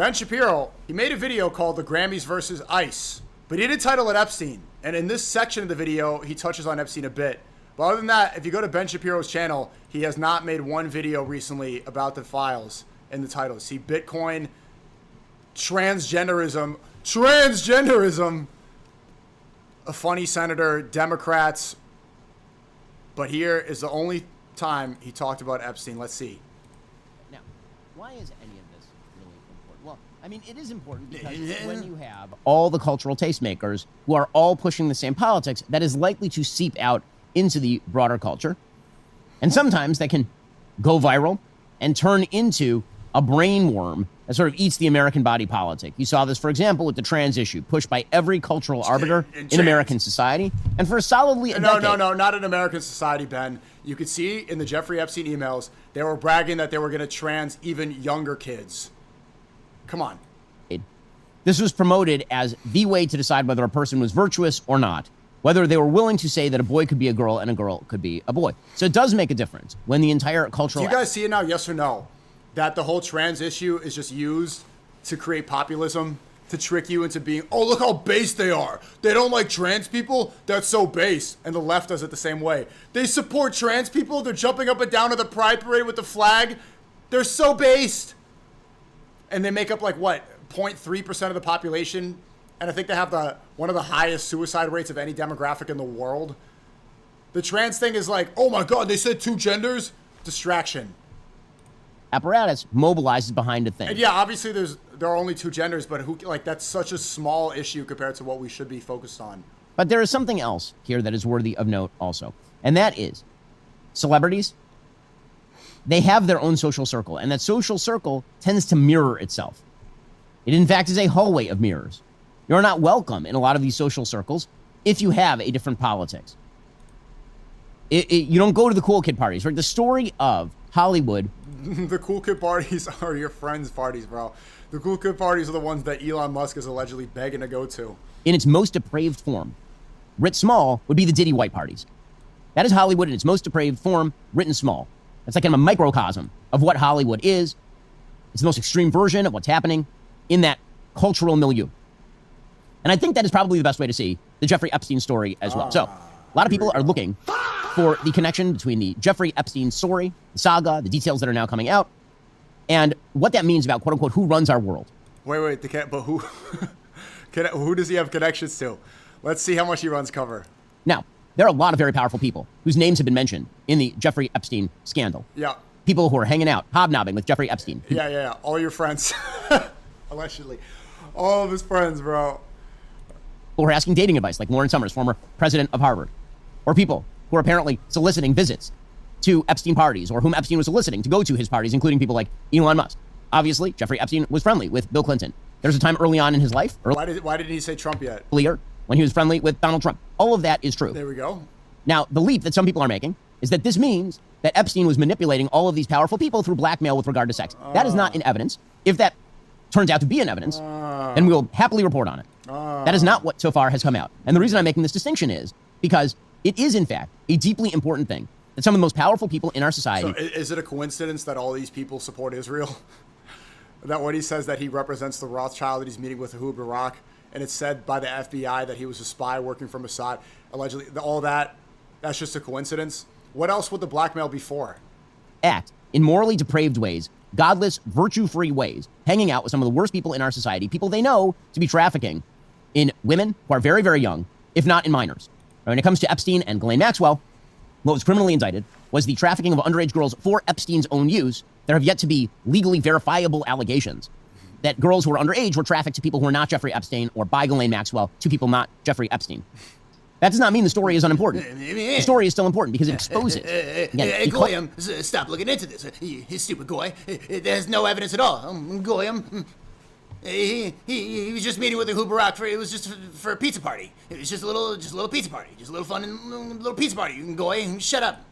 Ben Shapiro, he made a video called The Grammys versus ICE, but he didn't title it Epstein. And in this section of the video, he touches on Epstein a bit. But other than that, if you go to Ben Shapiro's channel, he has not made one video recently about the files in the title. See, Bitcoin, transgenderism, a funny senator, Democrats. But here is the only time he talked about Epstein. Let's see. Now, why is any of this really important? Well, I mean, it is important because when you have all the cultural tastemakers who are all pushing the same politics, that is likely to seep out into the broader culture. And sometimes that can go viral and turn into a brain worm that sort of eats the American body politic. You saw this, for example, with the trans issue, pushed by every cultural arbiter in American society. And for solidly a decade. No, not in American society, Ben. You could see in the Jeffrey Epstein emails, they were bragging that they were going to trans even younger kids. Come on. This was promoted as the way to decide whether a person was virtuous or not, whether they were willing to say that a boy could be a girl and a girl could be a boy. So it does make a difference when the entire cultural... Do you guys see it now, yes or no? That the whole trans issue is just used to create populism, to trick you into being, oh, look how base they are. They don't like trans people? That's so base. And the left does it the same way. They support trans people? They're jumping up and down at the Pride Parade with the flag? They're so based. And they make up like, what, 0.3% of the population? And I think they have one of the highest suicide rates of any demographic in the world. The trans thing is like, oh my God, they said two genders? Distraction. Apparatus mobilizes behind a thing. And yeah, obviously there are only two genders, but that's such a small issue compared to what we should be focused on. But there is something else here that is worthy of note also. And that is celebrities, they have their own social circle, and that social circle tends to mirror itself. It in fact is a hallway of mirrors. You're not welcome in a lot of these social circles if you have a different politics. You don't go to the cool kid parties. Right? The story of Hollywood. The cool kid parties are your friends' parties, bro. The cool kid parties are the ones that Elon Musk is allegedly begging to go to. In its most depraved form, writ small, would be the Diddy White parties. That is Hollywood in its most depraved form, written small. That's like a microcosm of what Hollywood is. It's the most extreme version of what's happening in that cultural milieu. And I think that is probably the best way to see the Jeffrey Epstein story as well. So, a lot of people are looking for the connection between the Jeffrey Epstein story, the saga, the details that are now coming out, and what that means about, quote unquote, who runs our world. Wait, but who? Who does he have connections to? Let's see how much he runs cover. Now, there are a lot of very powerful people whose names have been mentioned in the Jeffrey Epstein scandal. Yeah. People who are hanging out, hobnobbing with Jeffrey Epstein. Yeah. All your friends. Allegedly. All of his friends, bro. Who are asking dating advice, like Lauren Summers, former president of Harvard. Or people who are apparently soliciting visits to Epstein parties, or whom Epstein was soliciting to go to his parties, including people like Elon Musk. Obviously, Jeffrey Epstein was friendly with Bill Clinton. There's a time early on in his life. Why didn't he say Trump yet? Earlier, when he was friendly with Donald Trump. All of that is true. There we go. Now, the leap that some people are making is that this means that Epstein was manipulating all of these powerful people through blackmail with regard to sex. That is not in evidence. If that turns out to be in evidence, then we will happily report on it. That is not what so far has come out. And the reason I'm making this distinction is because it is, in fact, a deeply important thing that some of the most powerful people in our society... So is it a coincidence that all these people support Israel? That when he says that he represents the Rothschild that he's meeting with Ehud Barak, and it's said by the FBI that he was a spy working for Mossad, allegedly, all that's just a coincidence? What else would the blackmail be for? Act in morally depraved ways, godless, virtue-free ways, hanging out with some of the worst people in our society, people they know to be trafficking in women who are very, very young, if not in minors. When it comes to Epstein and Ghislaine Maxwell, what was criminally indicted was the trafficking of underage girls for Epstein's own use. There have yet to be legally verifiable allegations that girls who were underage were trafficked to people who are not Jeffrey Epstein, or by Ghislaine Maxwell to people not Jeffrey Epstein. That does not mean the story is unimportant. The story is still important because it exposes. Goyim, stop looking into this. You stupid goy. There's no evidence at all. Goyim. He was just meeting with the Ehud Barak it was just for a pizza party. It was just a little pizza party. Just a little fun and little pizza party. You can go away and shut up.